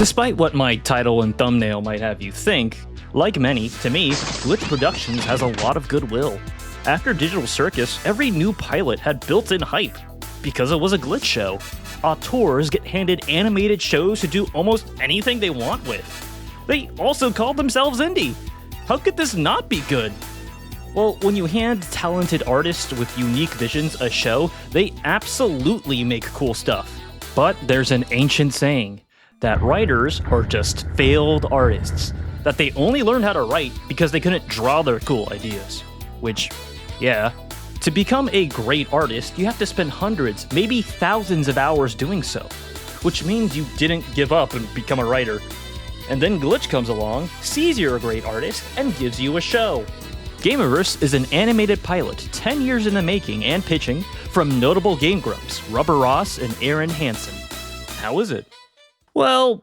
Despite what my title and thumbnail might have you think, like many, to me, Glitch Productions has a lot of goodwill. After Digital Circus, every new pilot had built-in hype, because it was a glitch show. Auteurs get handed animated shows to do almost anything they want with. They also called themselves indie. How could this not be good? Well, when you hand talented artists with unique visions a show, they absolutely make cool stuff. But there's an ancient saying that writers are just failed artists, that they only learned how to write because they couldn't draw their cool ideas. Which, yeah, to become a great artist, you have to spend hundreds, maybe thousands of hours doing so, which means you didn't give up and become a writer. And then Glitch comes along, sees you're a great artist, and gives you a show. Gameoverse is an animated pilot 10 years in the making and pitching from notable Game Grumps, Rubber Ross and Arin Hansen. How is it? Well,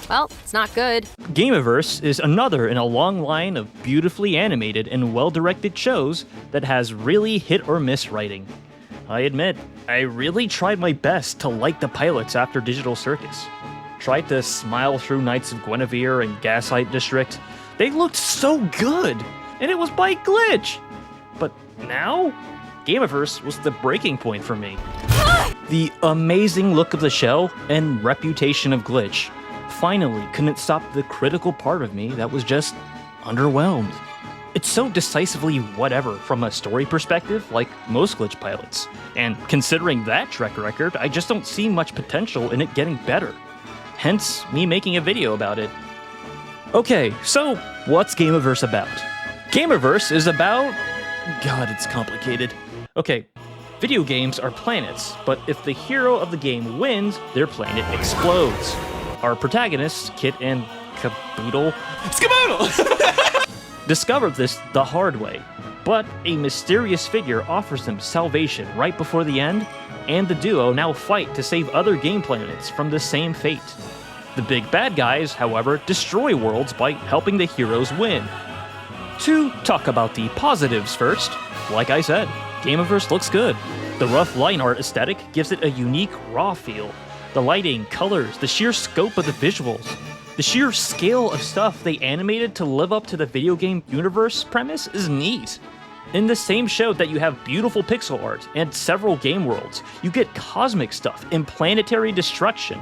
it's not good. Gameoverse is another in a long line of beautifully animated and well-directed shows that has really hit or miss writing. I admit, I really tried my best to like the pilots after Digital Circus. Tried to smile through Knights of Guinevere and Gaslight District. They looked so good, and it was by Glitch. But now, Gameoverse was the breaking point for me. The amazing look of the show and reputation of Glitch finally couldn't stop the critical part of me that was just underwhelmed. It's so decisively whatever from a story perspective, like most Glitch pilots. And considering that track record, I just don't see much potential in it getting better. Hence, me making a video about it. Okay, so what's Gameoverse about? Gameoverse is about... God, it's complicated. Okay, video games are planets, but if the hero of the game wins, their planet explodes. Our protagonists, Kit and Caboodle, discover this the hard way, but a mysterious figure offers them salvation right before the end, and the duo now fight to save other game planets from the same fate. The big bad guys, however, destroy worlds by helping the heroes win. To talk about the positives first, like I said, Gameoverse looks good. The rough line art aesthetic gives it a unique, raw feel. The lighting, colors, the sheer scope of the visuals, the sheer scale of stuff they animated to live up to the video game universe premise is neat. In the same show that you have beautiful pixel art and several game worlds, you get cosmic stuff and planetary destruction.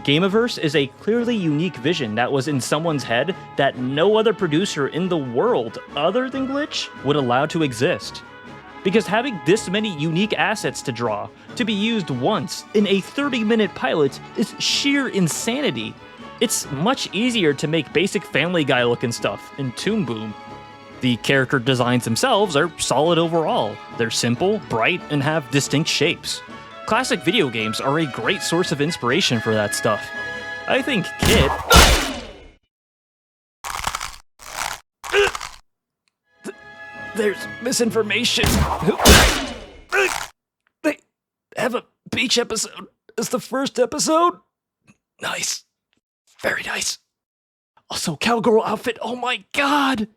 Gameoverse is a clearly unique vision that was in someone's head that no other producer in the world other than Glitch would allow to exist. Because having this many unique assets to draw, to be used once in a 30-minute pilot, is sheer insanity. It's much easier to make basic Family Guy looking stuff in Toon Boom. The character designs themselves are solid overall. They're simple, bright, and have distinct shapes. Classic video games are a great source of inspiration for that stuff. I think Kit... There's misinformation. They have a beach episode as the first episode? Nice. Very nice. Also, cowgirl outfit, oh my god!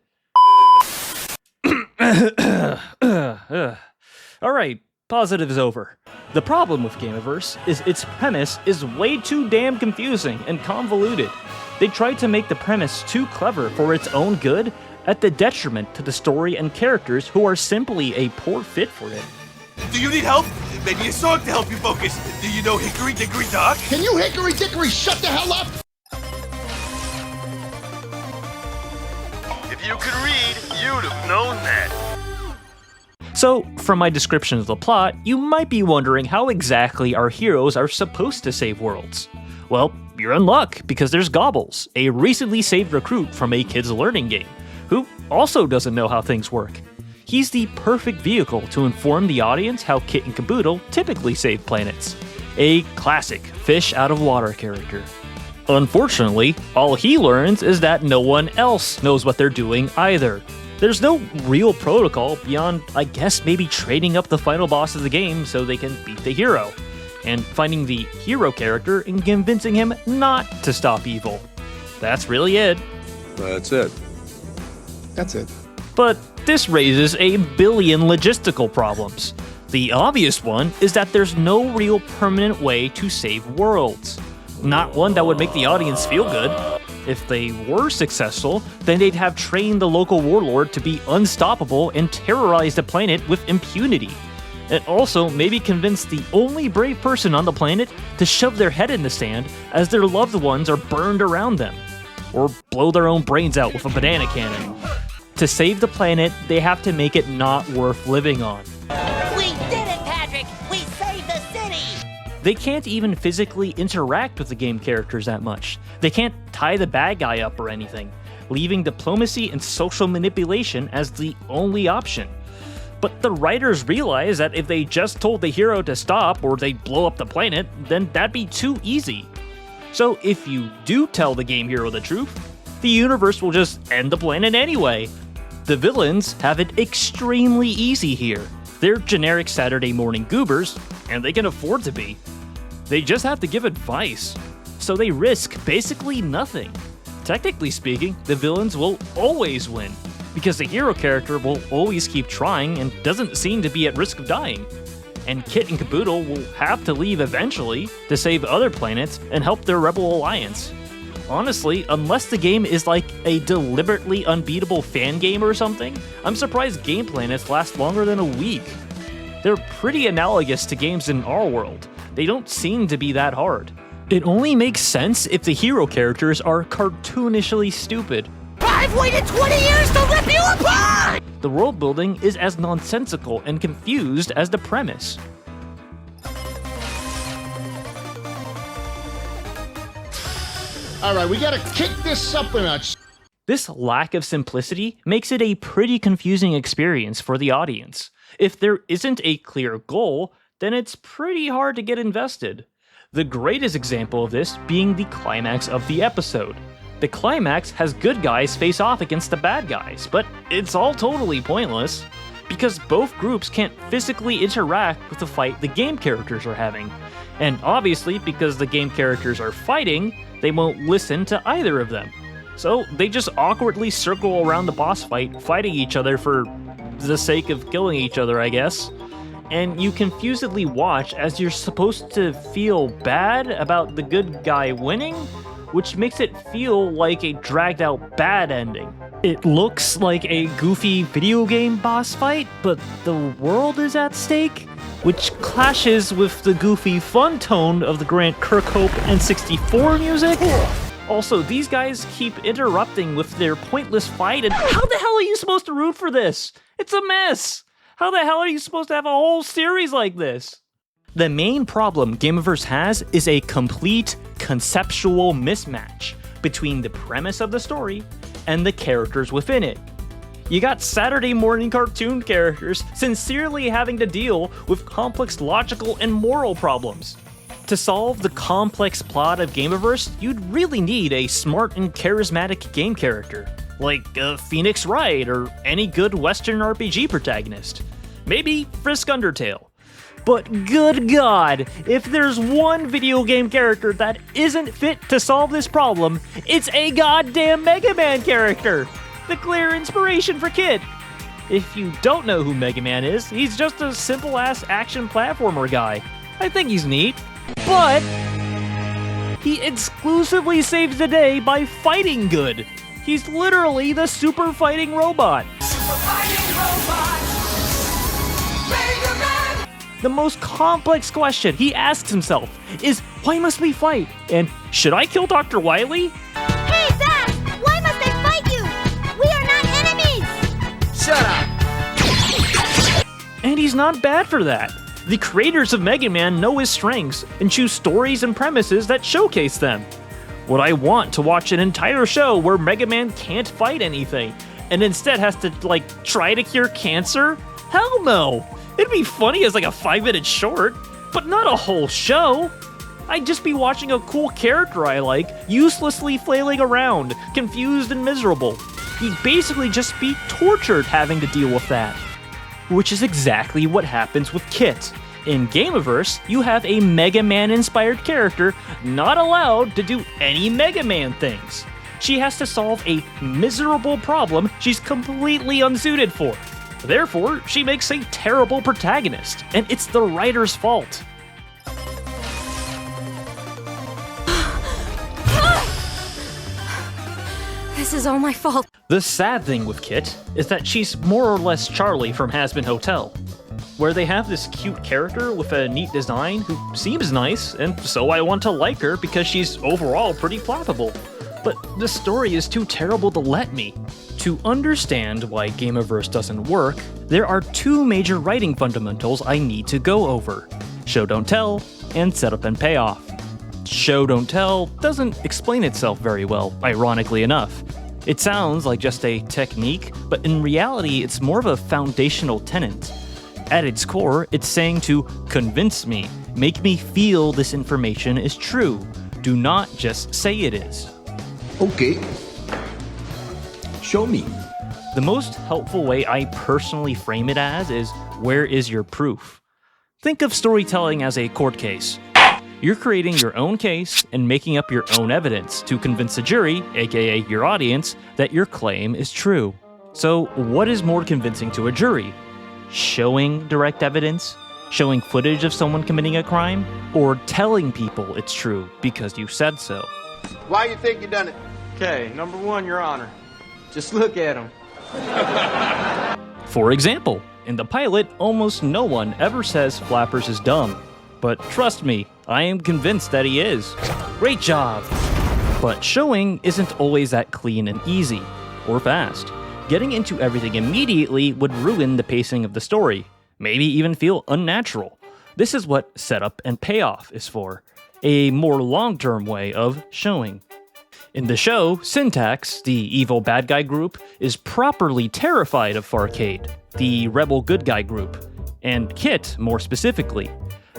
Alright, positives over. The problem with Gameoverse is its premise is way too damn confusing and convoluted. They tried to make the premise too clever for its own good, at the detriment to the story and characters who are simply a poor fit for it. Do you need help? Maybe a song to help you focus. Do you know Hickory Dickory Dock? Can you hickory dickory shut the hell up? If you could read, you'd have known that. So, from my description of the plot, you might be wondering how exactly our heroes are supposed to save worlds. Well, you're in luck, because there's Gobbles, a recently saved recruit from a kids' learning game, who also doesn't know how things work. He's the perfect vehicle to inform the audience how Kit and Caboodle typically save planets. A classic fish out of water character. Unfortunately, all he learns is that no one else knows what they're doing either. There's no real protocol beyond, I guess, maybe trading up the final boss of the game so they can beat the hero, and finding the hero character and convincing him not to stop evil. That's really it. That's it. That's it. But this raises a billion logistical problems. The obvious one is that there's no real permanent way to save worlds. not one that would make the audience feel good. If they were successful, then they'd have trained the local warlord to be unstoppable and terrorize the planet with impunity. And also maybe convince the only brave person on the planet to shove their head in the sand as their loved ones are burned around them. Or blow their own brains out with a banana cannon. To save the planet, they have to make it not worth living on. We did it, Patrick! We saved the city! They can't even physically interact with the game characters that much. They can't tie the bad guy up or anything, leaving diplomacy and social manipulation as the only option. But the writers realize that if they just told the hero to stop or they'd blow up the planet, then that'd be too easy. So if you do tell the game hero the truth, the universe will just end the planet anyway. The villains have it extremely easy here. They're generic Saturday morning goobers, and they can afford to be. They just have to give advice, so they risk basically nothing. Technically speaking, the villains will always win, because the hero character will always keep trying and doesn't seem to be at risk of dying. And Kit and Caboodle will have to leave eventually to save other planets and help their rebel alliance. Honestly, unless the game is like a deliberately unbeatable fan game or something, I'm surprised game planets last longer than a week. They're pretty analogous to games in our world. They don't seem to be that hard. It only makes sense if the hero characters are cartoonishly stupid. I've waited 20 years to rip you apart! The world building is as nonsensical and confused as the premise. All right, we gotta kick this up a notch. This lack of simplicity makes it a pretty confusing experience for the audience. If there isn't a clear goal, then it's pretty hard to get invested. The greatest example of this being the climax of the episode. The climax has good guys face off against the bad guys, but it's all totally pointless, because both groups can't physically interact with the fight the game characters are having. And obviously, because the game characters are fighting, they won't listen to either of them. So they just awkwardly circle around the boss fight, fighting each other for the sake of killing each other, I guess. And you confusedly watch as you're supposed to feel bad about the good guy winning, which makes it feel like a dragged out bad ending. It looks like a goofy video game boss fight, but the world is at stake, which clashes with the goofy fun tone of the Grant Kirkhope N64 music. Also, these guys keep interrupting with their pointless fight, and how the hell are you supposed to root for this? It's a mess! How the hell are you supposed to have a whole series like this? The main problem Gameoverse has is a complete conceptual mismatch between the premise of the story and the characters within it. You got Saturday morning cartoon characters sincerely having to deal with complex logical and moral problems. To solve the complex plot of Gameoverse, you'd really need a smart and charismatic game character, like Phoenix Wright or any good Western RPG protagonist. Maybe Frisk Undertale. But good God, if there's one video game character that isn't fit to solve this problem, it's a goddamn Mega Man character! The clear inspiration for Kid. If you don't know who Mega Man is, he's just a simple-ass action platformer guy. I think he's neat, but he exclusively saves the day by fighting good. He's literally the super fighting robot. Super fighting robot! Mega Man! The most complex question he asks himself is, why must we fight? And should I kill Dr. Wily? Hey, Zach! Why must I fight you? We are not enemies! Shut up! And he's not bad for that. The creators of Mega Man know his strengths and choose stories and premises that showcase them. Would I want to watch an entire show where Mega Man can't fight anything and instead has to, try to cure cancer? Hell no! It'd be funny as a 5-minute short, but not a whole show. I'd just be watching a cool character I like, uselessly flailing around, confused and miserable. He'd basically just be tortured having to deal with that. Which is exactly what happens with Kit. In Gameoverse, you have a Mega Man-inspired character not allowed to do any Mega Man things. She has to solve a miserable problem she's completely unsuited for. Therefore, she makes a terrible protagonist, and it's the writer's fault. This is all my fault. The sad thing with Kit is that she's more or less Charlie from Hazbin Hotel, where they have this cute character with a neat design who seems nice, and so I want to like her because she's overall pretty flappable. But the story is too terrible to let me. To understand why Gameoverse doesn't work, there are two major writing fundamentals I need to go over: show don't tell, and setup and payoff. Show don't tell doesn't explain itself very well, ironically enough. It sounds like just a technique, but in reality it's more of a foundational tenet. At its core, it's saying to convince me, make me feel this information is true. Do not just say it is. Okay. Show me. The most helpful way I personally frame it as is, where is your proof? Think of storytelling as a court case. You're creating your own case and making up your own evidence to convince a jury, aka your audience, that your claim is true. So what is more convincing to a jury? Showing direct evidence? Showing footage of someone committing a crime? Or telling people it's true because you said so? Why you think you done it? Okay, number one, Your Honor. Just look at him. For example, in the pilot, almost no one ever says Flappers is dumb. But trust me, I am convinced that he is. Great job! But showing isn't always that clean and easy, or fast. Getting into everything immediately would ruin the pacing of the story, maybe even feel unnatural. This is what setup and payoff is for, a more long-term way of showing. In the show, Syntax, the evil bad guy group, is properly terrified of Farcade, the rebel good guy group, and Kit more specifically.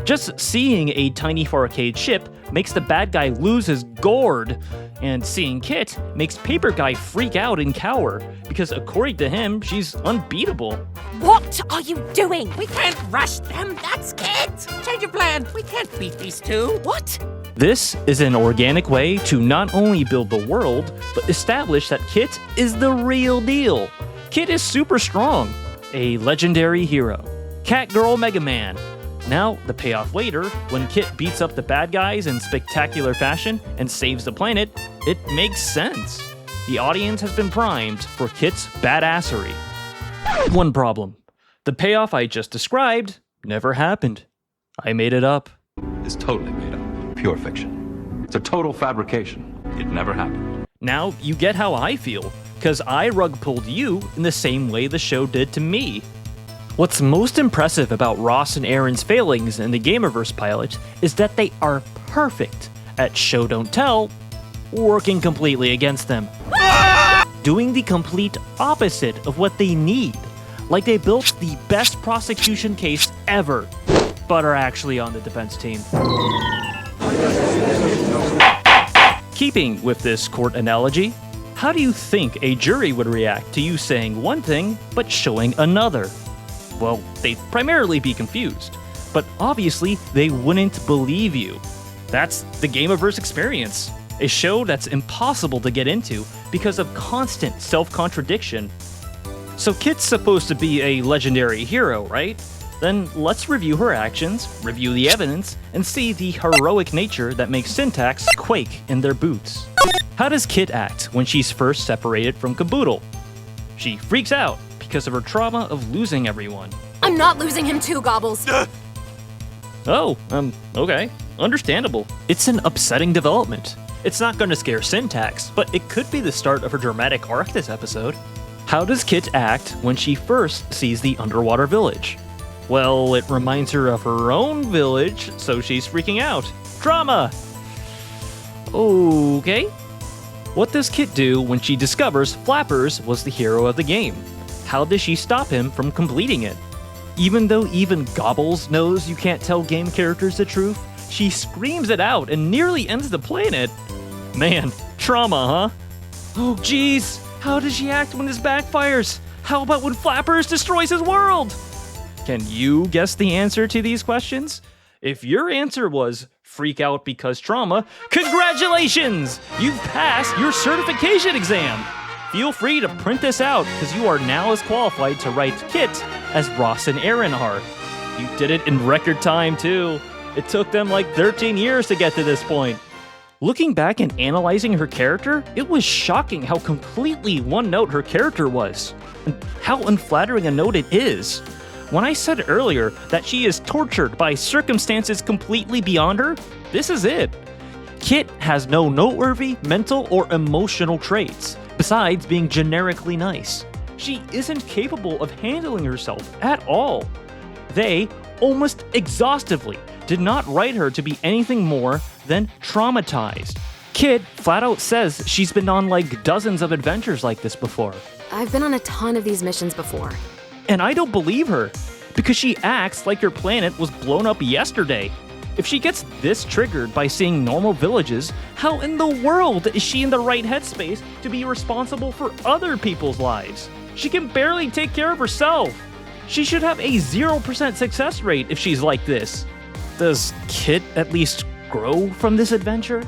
Just seeing a tiny Farcade ship makes the bad guy lose his gourd, and seeing Kit makes Paper Guy freak out and cower, because according to him, she's unbeatable. What are you doing? We can't rush them, that's Kit! Change your plan, we can't beat these two. What? This is an organic way to not only build the world, but establish that Kit is the real deal. Kit is super strong, a legendary hero. Catgirl Mega Man. Now, the payoff later, when Kit beats up the bad guys in spectacular fashion and saves the planet, it makes sense. The audience has been primed for Kit's badassery. One problem. The payoff I just described never happened. I made it up. It's totally made up. Pure fiction. It's a total fabrication. It never happened. Now you get how I feel, because I rug pulled you in the same way the show did to me. What's most impressive about Ross and Arin's failings in the Gameoverse pilot is that they are perfect at show don't tell, working completely against them. Doing the complete opposite of what they need, like they built the best prosecution case ever, but are actually on the defense team. Keeping with this court analogy, how do you think a jury would react to you saying one thing but showing another? Well, they'd primarily be confused, but obviously they wouldn't believe you. That's the Gameoverse experience, a show that's impossible to get into because of constant self-contradiction. So Kit's supposed to be a legendary hero, right? Then let's review her actions, review the evidence, and see the heroic nature that makes Syntax quake in their boots. How does Kit act when she's first separated from Caboodle? She freaks out because of her trauma of losing everyone. I'm not losing him too, Gobbles. Oh, okay. Understandable. It's an upsetting development. It's not going to scare Syntax, but it could be the start of her dramatic arc this episode. How does Kit act when she first sees the underwater village? Well, it reminds her of her own village, so she's freaking out. Drama! Okay. What does Kit do when she discovers Flappers was the hero of the game? How does she stop him from completing it? Even though even Gobbles knows you can't tell game characters the truth, she screams it out and nearly ends the planet. Man, trauma, huh? Oh geez, how does she act when this backfires? How about when Flappers destroys his world? Can you guess the answer to these questions? If your answer was freak out because trauma, congratulations! You've passed your certification exam! Feel free to print this out, because you are now as qualified to write Kit as Ross and Arin are. You did it in record time, too. It took them like 13 years to get to this point. Looking back and analyzing her character, it was shocking how completely one note her character was, and how unflattering a note it is. When I said earlier that she is tortured by circumstances completely beyond her, this is it. Kit has no noteworthy mental or emotional traits, besides being generically nice. She isn't capable of handling herself at all. They, almost exhaustively, did not write her to be anything more than traumatized. Kit flat out says she's been on like dozens of adventures like this before. I've been on a ton of these missions before. And I don't believe her, because she acts like her planet was blown up yesterday. If she gets this triggered by seeing normal villages, how in the world is she in the right headspace to be responsible for other people's lives? She can barely take care of herself. She should have a 0% success rate if she's like this. Does Kit at least grow from this adventure?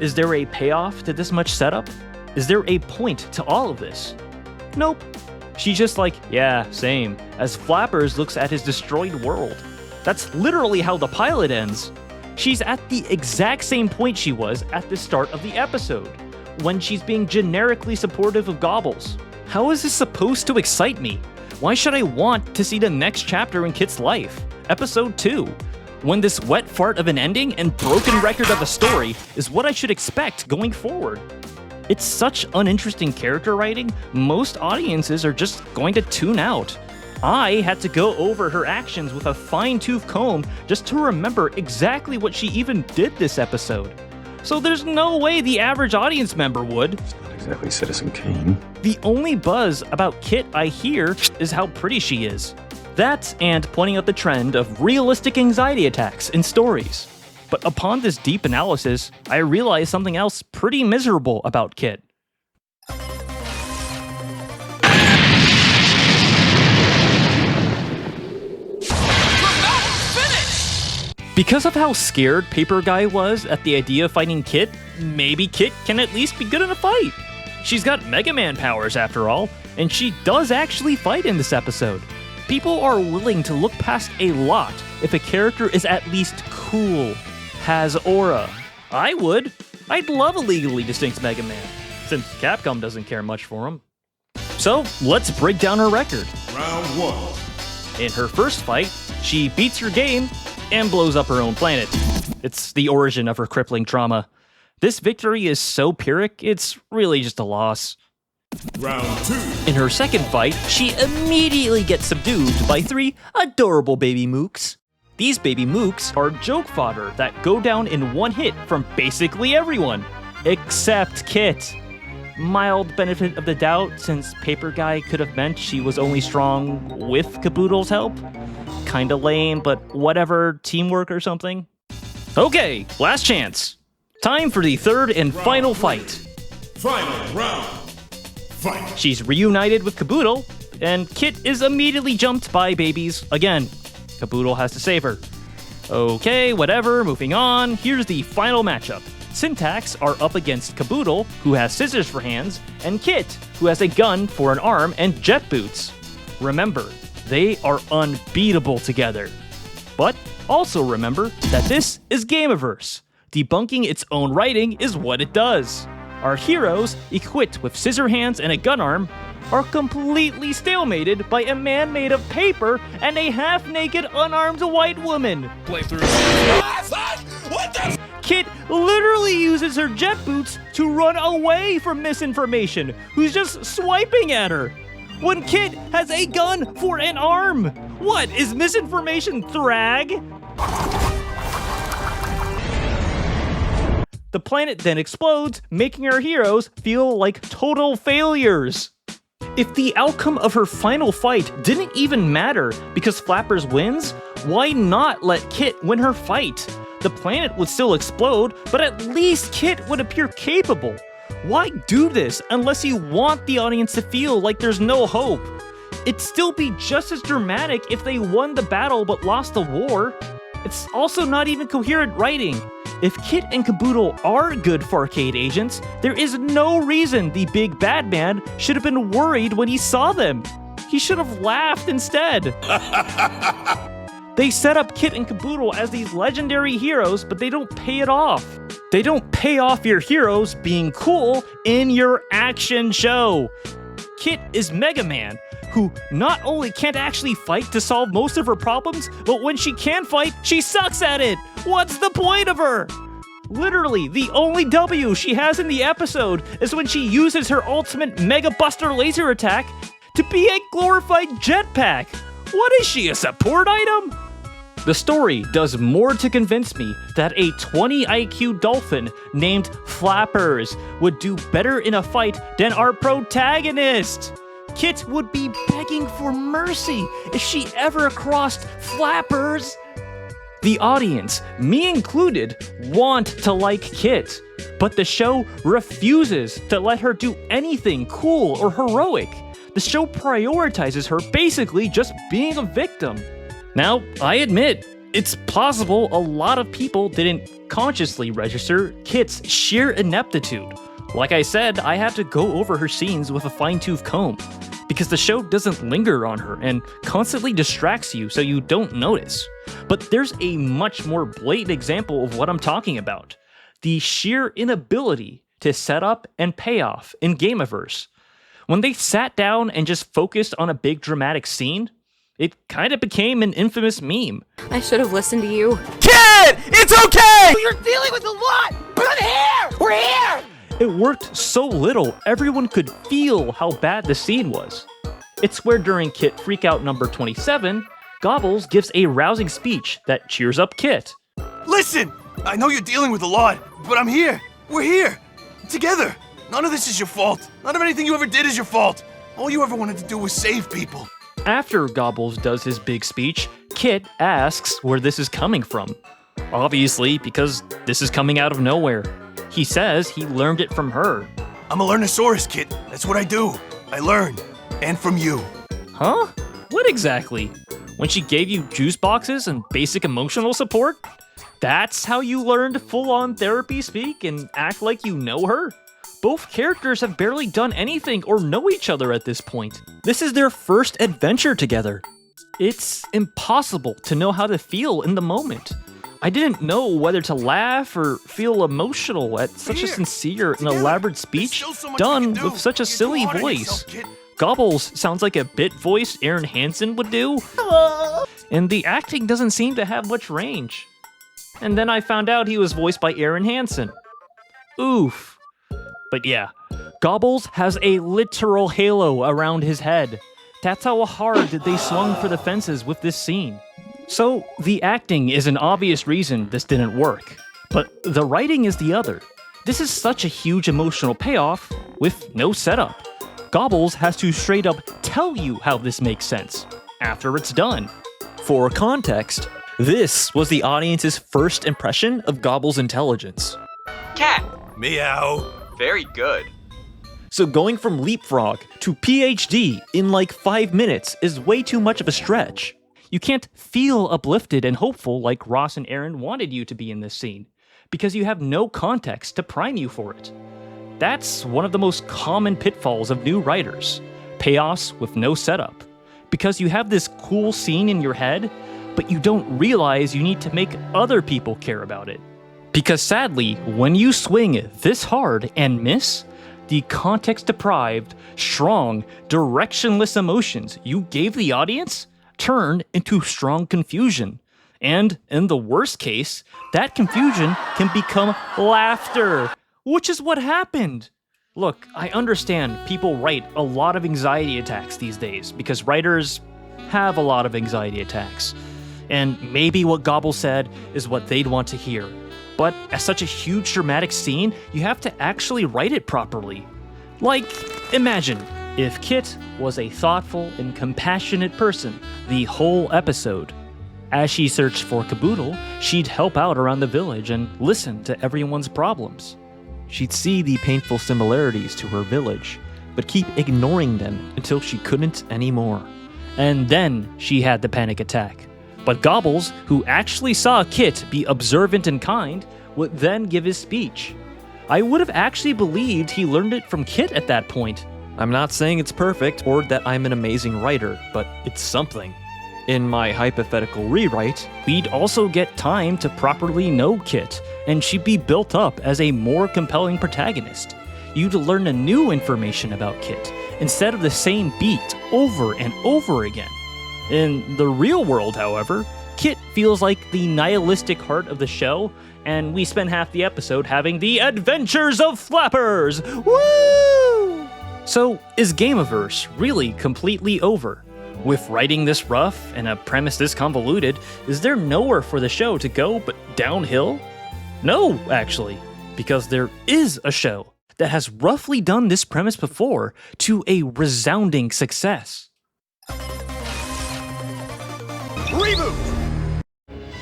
Is there a payoff to this much setup? Is there a point to all of this? Nope. She's just like, yeah, same, as Flappers looks at his destroyed world. That's literally how the pilot ends. She's at the exact same point she was at the start of the episode, when she's being generically supportive of Gobbles. How is this supposed to excite me? Why should I want to see the next chapter in Kit's life? Episode 2. When this wet fart of an ending and broken record of a story is what I should expect going forward. It's such uninteresting character writing, most audiences are just going to tune out. I had to go over her actions with a fine-tooth comb just to remember exactly what she even did this episode. So there's no way the average audience member would. It's not exactly Citizen Kane. The only buzz about Kit I hear is how pretty she is. That and pointing out the trend of realistic anxiety attacks in stories. But upon this deep analysis, I realized something else pretty miserable about Kit. Because of how scared Paper Guy was at the idea of fighting Kit, maybe Kit can at least be good in a fight. She's got Mega Man powers after all, and she does actually fight in this episode. People are willing to look past a lot if a character is at least cool, has aura. I would. I'd love a legally distinct Mega Man, since Capcom doesn't care much for him. So, let's break down her record. Round 1. In her first fight, she beats her game and blows up her own planet. It's the origin of her crippling trauma. This victory is so Pyrrhic, it's really just a loss. Round 2. In her second fight, she immediately gets subdued by 3 adorable baby mooks. These baby mooks are joke fodder that go down in one hit from basically everyone, except Kit. Mild benefit of the doubt, since Paper Guy could have meant she was only strong with Caboodle's help. Kinda lame, but whatever, teamwork or something. Okay, last chance. Time for the third and final fight. Final round. Fight. She's reunited with Caboodle, and Kit is immediately jumped by babies again. Caboodle has to save her. Okay, whatever, moving on. Here's the final matchup. Syntax are up against Caboodle, who has scissors for hands, and Kit, who has a gun for an arm and jet boots. Remember, they are unbeatable together. But also remember that this is Gameoverse. Debunking its own writing is what it does. Our heroes, equipped with scissor hands and a gun arm, are completely stalemated by a man made of paper and a half-naked, unarmed white woman. Playthrough. What the? Kit literally uses her jet boots to run away from Misinformation, who's just swiping at her. When Kit has a gun for an arm. What, is Misinformation Thrag? The planet then explodes, making our heroes feel like total failures. If the outcome of her final fight didn't even matter because Flappers wins, why not let Kit win her fight? The planet would still explode, but at least Kit would appear capable. Why do this unless you want the audience to feel like there's no hope? It'd still be just as dramatic if they won the battle but lost the war. It's also not even coherent writing. If Kit and Caboodle are good for arcade agents, there is no reason the big bad man should have been worried when he saw them. He should have laughed instead. They set up Kit and Caboodle as these legendary heroes, but they don't pay it off. They don't pay off your heroes being cool in your action show. Kit is Mega Man, who not only can't actually fight to solve most of her problems, but when she can fight, she sucks at it. What's the point of her? Literally, the only W she has in the episode is when she uses her ultimate Mega Buster laser attack to be a glorified jetpack. What is she, a support item? The story does more to convince me that a 20 IQ dolphin named Flappers would do better in a fight than our protagonist. Kit would be begging for mercy if she ever crossed Flappers. The audience, me included, want to like Kit, but the show refuses to let her do anything cool or heroic. The show prioritizes her basically just being a victim. Now, I admit, it's possible a lot of people didn't consciously register Kit's sheer ineptitude. Like I said, I had to go over her scenes with a fine-tooth comb, because the show doesn't linger on her and constantly distracts you so you don't notice. But there's a much more blatant example of what I'm talking about. The sheer inability to set up and pay off in Gameoverse. When they sat down and just focused on a big dramatic scene, it kind of became an infamous meme. I should have listened to you. Kid! It's okay! You're dealing with a lot, but I'm here! We're here! It worked so little, everyone could feel how bad the scene was. It's where during Kit Freakout number 27, Gobbles gives a rousing speech that cheers up Kit. Listen! I know you're dealing with a lot, but I'm here. We're here. Together. None of this is your fault. None of anything you ever did is your fault. All you ever wanted to do was save people. After Gobbles does his big speech, Kit asks where this is coming from. Obviously, because this is coming out of nowhere. He says he learned it from her. I'm a Learnosaurus, Kit. That's what I do. I learn. And from you. Huh? What exactly? When she gave you juice boxes and basic emotional support? That's how you learned full-on therapy speak and act like you know her? Both characters have barely done anything or know each other at this point. This is their first adventure together. It's impossible to know how to feel in the moment. I didn't know whether to laugh or feel emotional at such a sincere and elaborate speech done with such a silly voice. Gobbles sounds like a bit voice Arin Hansen would do, and the acting doesn't seem to have much range. And then I found out he was voiced by Arin Hansen. Oof. But yeah, Gobbles has a literal halo around his head. That's how hard they swung for the fences with this scene. So, the acting is an obvious reason this didn't work, but the writing is the other. This is such a huge emotional payoff with no setup. Gobbles has to straight up tell you how this makes sense after it's done. For context, this was the audience's first impression of Gobbles' intelligence. Cat. Meow. Very good. So going from leapfrog to PhD in like 5 minutes is way too much of a stretch. You can't feel uplifted and hopeful like Ross and Arin wanted you to be in this scene, because you have no context to prime you for it. That's one of the most common pitfalls of new writers, payoffs with no setup, because you have this cool scene in your head, but you don't realize you need to make other people care about it. Because sadly, when you swing this hard and miss, the context-deprived, strong, directionless emotions you gave the audience turn into strong confusion. And in the worst case, that confusion can become laughter, which is what happened. Look, I understand people write a lot of anxiety attacks these days because writers have a lot of anxiety attacks. And maybe what Gobble said is what they'd want to hear. But as such a huge dramatic scene, you have to actually write it properly. Like, imagine if Kit was a thoughtful and compassionate person the whole episode. As she searched for Caboodle, she'd help out around the village and listen to everyone's problems. She'd see the painful similarities to her village, but keep ignoring them until she couldn't anymore. And then she had the panic attack. But Gobbles, who actually saw Kit be observant and kind, would then give his speech. I would have actually believed he learned it from Kit at that point. I'm not saying it's perfect or that I'm an amazing writer, but it's something. In my hypothetical rewrite, we'd also get time to properly know Kit, and she'd be built up as a more compelling protagonist. You'd learn a new information about Kit, instead of the same beat over and over again. In the real world, however, Kit feels like the nihilistic heart of the show, and we spend half the episode having the adventures of Flappers! Woo! So, is Gameoverse really completely over? With writing this rough and a premise this convoluted, is there nowhere for the show to go but downhill? No, actually, because there is a show that has roughly done this premise before to a resounding success. Reboot!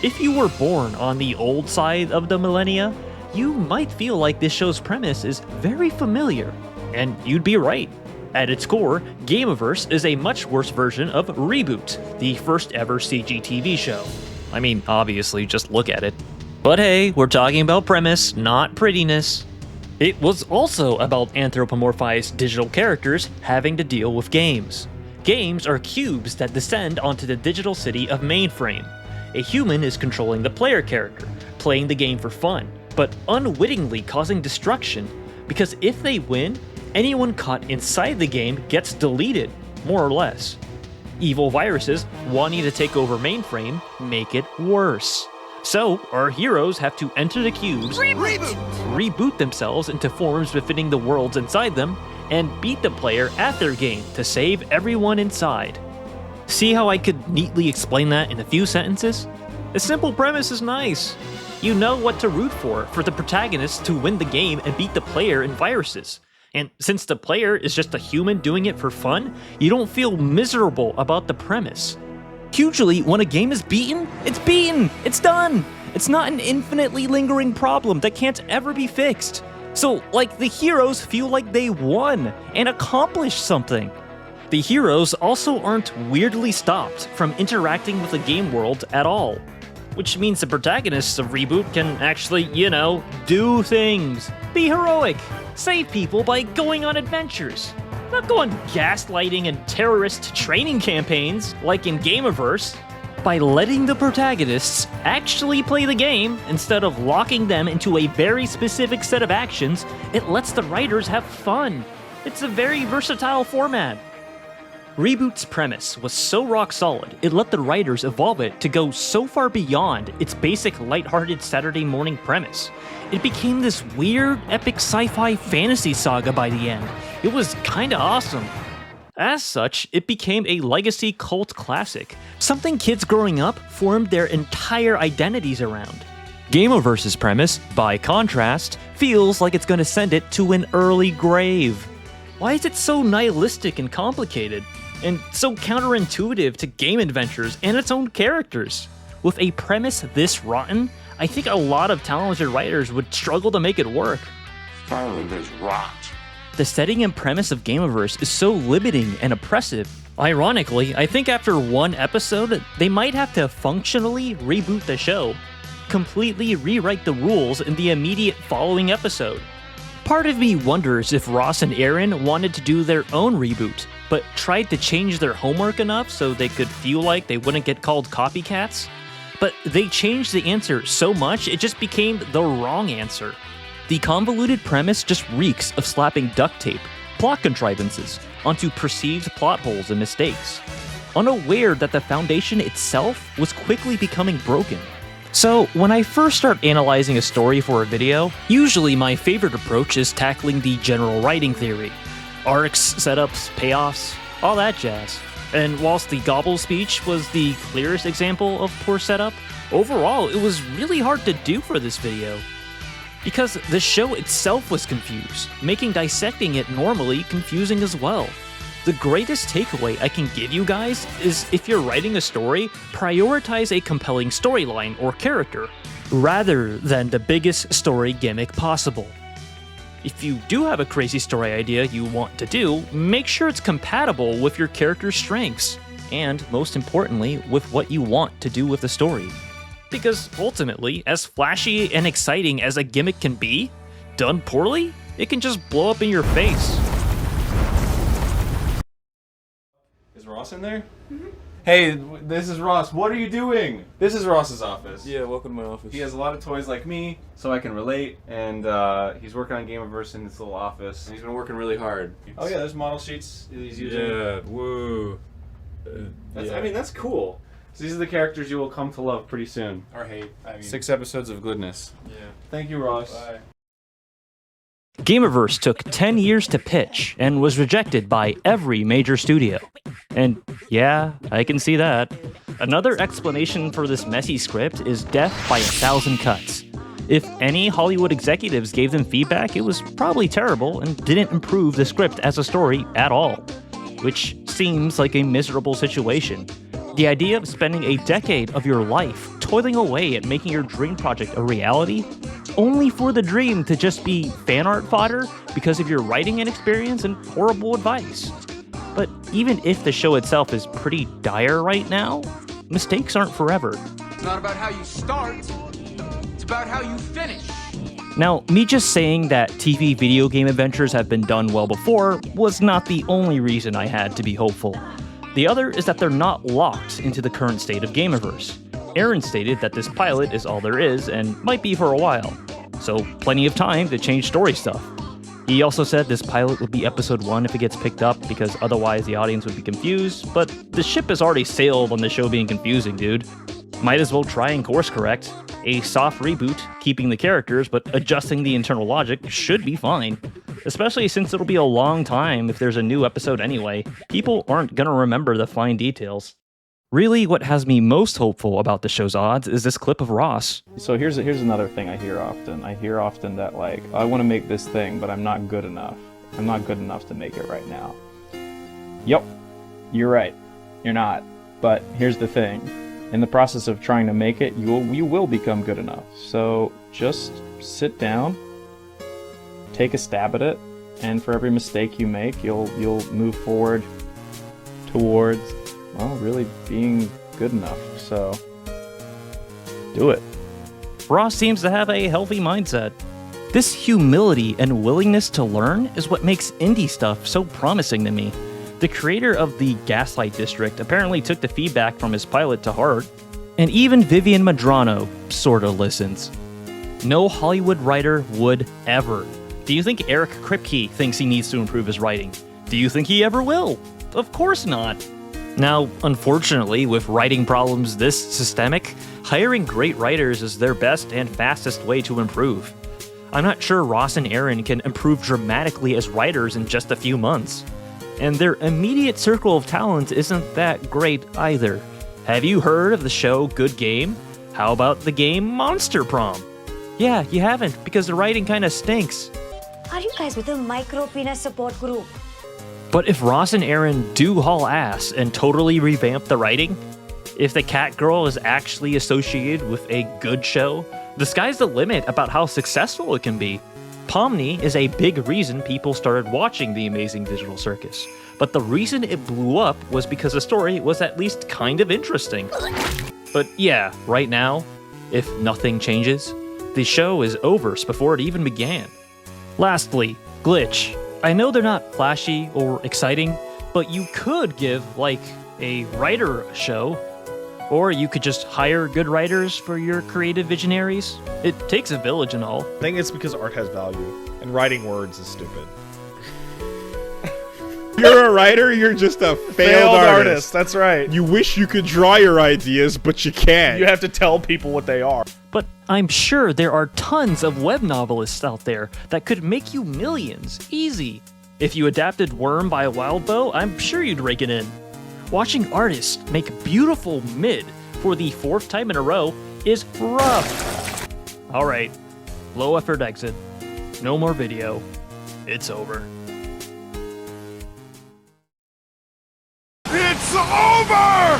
If you were born on the old side of the millennia, you might feel like this show's premise is very familiar, and you'd be right. At its core, Gameoverse is a much worse version of Reboot, the first ever CG TV show. I mean, obviously, just look at it. But hey, we're talking about premise, not prettiness. It was also about anthropomorphized digital characters having to deal with games. Games are cubes that descend onto the digital city of Mainframe. A human is controlling the player character, playing the game for fun, but unwittingly causing destruction, because if they win, anyone caught inside the game gets deleted, more or less. Evil viruses wanting to take over Mainframe make it worse. So, our heroes have to enter the cubes, reboot themselves into forms befitting the worlds inside them, and beat the player at their game to save everyone inside. See how I could neatly explain that in a few sentences? A simple premise is nice. You know what to root for the protagonist to win the game and beat the player in viruses. And since the player is just a human doing it for fun, you don't feel miserable about the premise. Usually, when a game is beaten, it's done! It's not an infinitely lingering problem that can't ever be fixed. So, like, the heroes feel like they won and accomplished something. The heroes also aren't weirdly stopped from interacting with the game world at all. Which means the protagonists of Reboot can actually, do things. Be heroic. Save people by going on adventures. Not go on gaslighting and terrorist training campaigns like in Gameoverse. By letting the protagonists actually play the game instead of locking them into a very specific set of actions, it lets the writers have fun. It's a very versatile format. Reboot's premise was so rock solid, it let the writers evolve it to go so far beyond its basic lighthearted Saturday morning premise. It became this weird, epic sci-fi fantasy saga by the end. It was kinda awesome. As such, it became a legacy cult classic, something kids growing up formed their entire identities around. Gameoverse's premise, by contrast, feels like it's gonna send it to an early grave. Why is it so nihilistic and complicated? And so counterintuitive to game adventures and its own characters? With a premise this rotten, I think a lot of talented writers would struggle to make it work. Finally, there's rot. The setting and premise of Gameoverse is so limiting and oppressive. Ironically, I think after one episode, they might have to functionally reboot the show, completely rewrite the rules in the immediate following episode. Part of me wonders if Ross and Arin wanted to do their own reboot, but tried to change their homework enough so they could feel like they wouldn't get called copycats. But they changed the answer so much it just became the wrong answer. The convoluted premise just reeks of slapping duct tape, plot contrivances, onto perceived plot holes and mistakes, unaware that the foundation itself was quickly becoming broken. So, when I first start analyzing a story for a video, usually my favorite approach is tackling the general writing theory. Arcs, setups, payoffs, all that jazz. And whilst the gobble speech was the clearest example of poor setup, overall it was really hard to do for this video. Because the show itself was confused, making dissecting it normally confusing as well. The greatest takeaway I can give you guys is if you're writing a story, prioritize a compelling storyline or character, rather than the biggest story gimmick possible. If you do have a crazy story idea you want to do, make sure it's compatible with your character's strengths, and most importantly, with what you want to do with the story. Because ultimately, as flashy and exciting as a gimmick can be, done poorly, it can just blow up in your face. Is Ross in there? Mm-hmm. Hey, this is Ross. What are you doing? This is Ross's office. Yeah, welcome to my office. He has a lot of toys like me, so I can relate, and he's working on Gameoverse in this little office, and he's been working really hard. Oh yeah, there's model sheets he's using. Yeah, whoa. I mean, that's cool. So these are the characters you will come to love pretty soon. Or hate. I mean, 6 episodes of goodness. Yeah. Thank you, Ross. Bye. Gameoverse took 10 years to pitch and was rejected by every major studio. And yeah, I can see that. Another explanation for this messy script is death by 1,000 cuts. If any Hollywood executives gave them feedback, it was probably terrible and didn't improve the script as a story at all. Which seems like a miserable situation. The idea of spending a decade of your life toiling away at making your dream project a reality, only for the dream to just be fan art fodder because of your writing inexperience and horrible advice. But even if the show itself is pretty dire right now, mistakes aren't forever. It's not about how you start, it's about how you finish. Now, me just saying that TV video game adventures have been done well before was not the only reason I had to be hopeful. The other is that they're not locked into the current state of Gameoverse. Arin stated that this pilot is all there is and might be for a while, so plenty of time to change story stuff. He also said this pilot would be episode 1 if it gets picked up, because otherwise the audience would be confused, but the ship has already sailed on the show being confusing, dude. Might as well try and course correct. A soft reboot, keeping the characters but adjusting the internal logic, should be fine. Especially since it'll be a long time if there's a new episode anyway. People aren't gonna remember the fine details. Really, what has me most hopeful about the show's odds is this clip of Ross. So here's another thing I hear often. I hear often that, like, I want to make this thing, but I'm not good enough. I'm not good enough to make it right now. Yep, you're right. You're not. But here's the thing. In the process of trying to make it, you will become good enough. So just sit down, take a stab at it, and for every mistake you make, you'll move forward towards, well, really being good enough. So do it. Ross seems to have a healthy mindset. This humility and willingness to learn is what makes indie stuff so promising to me. The creator of the Gaslight District apparently took the feedback from his pilot to heart, and even Vivian Madrano sorta listens. No Hollywood writer would ever. Do you think Eric Kripke thinks he needs to improve his writing? Do you think he ever will? Of course not. Now, unfortunately, with writing problems this systemic, hiring great writers is their best and fastest way to improve. I'm not sure Ross and Arin can improve dramatically as writers in just a few months. And their immediate circle of talent isn't that great either. Have you heard of the show Good Game? How about the game Monster Prom? Yeah, you haven't, because the writing kinda stinks. Are you guys with a micro penis support group? But if Ross and Arin do haul ass and totally revamp the writing, if the Cat Girl is actually associated with a good show, the sky's the limit about how successful it can be. Pomni is a big reason people started watching The Amazing Digital Circus, but the reason it blew up was because the story was at least kind of interesting. But yeah, right now, if nothing changes, the show is over before it even began. Lastly, Glitch. I know they're not flashy or exciting, but you could give, like, a writer show, or you could just hire good writers for your creative visionaries. It takes a village and all. I think it's because art has value, and writing words is stupid. You're a writer, you're just a failed artist. That's right. You wish you could draw your ideas, but you can't. You have to tell people what they are. But I'm sure there are tons of web novelists out there that could make you millions, easy. If you adapted Worm by Wildbow, I'm sure you'd rake it in. Watching artists make beautiful mid for the 4th time in a row is rough. Alright, low effort exit. No more video. It's over. It's over!